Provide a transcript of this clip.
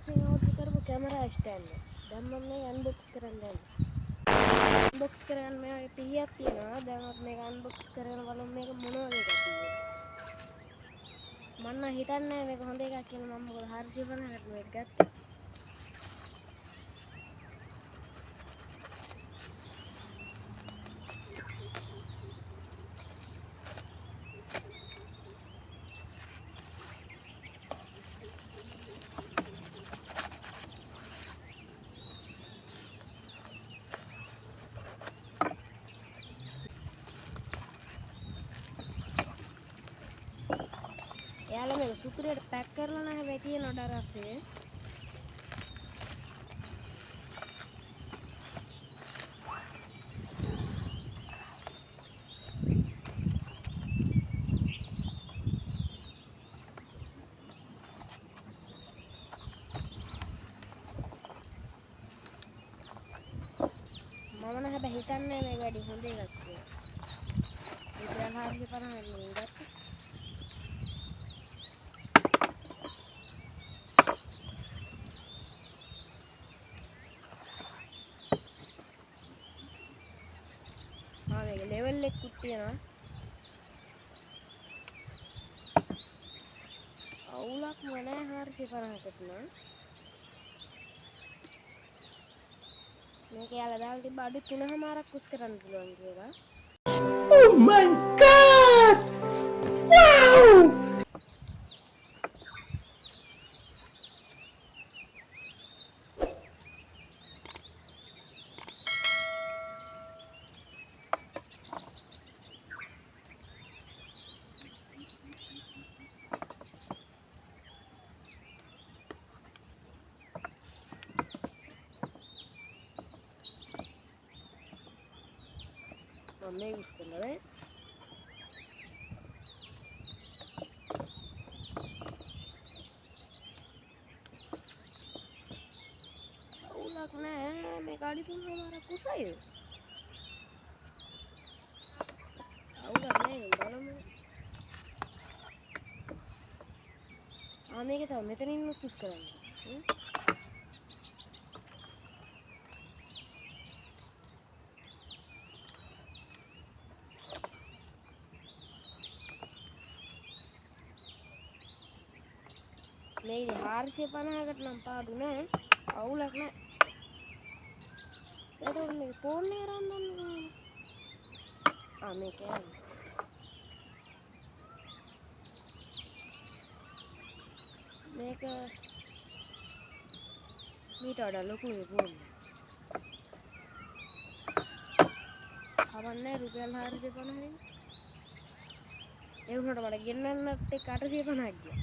Amazon order කරපු camera stand එක. දැන් මම මේක අන්බොක්ස් කරන්න යනවා. අන්බොක්ස් කරගන්න මේ වගේ පිහියක් තියෙනවා. දැන් අපි මේක අන්බොක්ස් කරගෙන බලමු මේක මොන වගේ එකක්ද කියලා. මම නම් හිතන්නේ මේක හොඳ එකක් කියලා. මම මොකද 450කට මේක ගත්තේ. එයාලා මේක සුපිරියට පැක් කරලා නැහැ හැබැයි තියෙනවා ඩරස්සේ. මම නම් හැබැයි හිතන්නේ මේක වැඩි හොඳ එකක් කියලා. රුපියල් 450කට මම ගත්තා. මේක ලෙවල් එකකුත් තියෙනවා. අවුලක්ම නැහැ 450කට නම්. මේක යාලා දාලා තිබ්බ අඩු 3මාරක් කුස් කරන්න පුළුවන් කියලා. Oh my god! Wow! මම මේක කුස් කරනවා නේ. අවුලක් නැහැ මේක අඩු 3මාරක් කුසයි. අවුලක් නැහැ බලමු. මේක තමයි මෙතනින් කුස් කරන්න. මේක 450කට නම් පාඩු නෑ. අවුලක් නෑ. එතකොට මේක ෆෝන් එක අරන් දාන්න කොහොමද? මේක මේක මීට වඩා ලොකුයි ෆෝන් එක. කවන්නේ රුපියල් 450යි. ඒ වුණාට මට ගෙන්නන්නත් එක්ක 850ක් ගියා.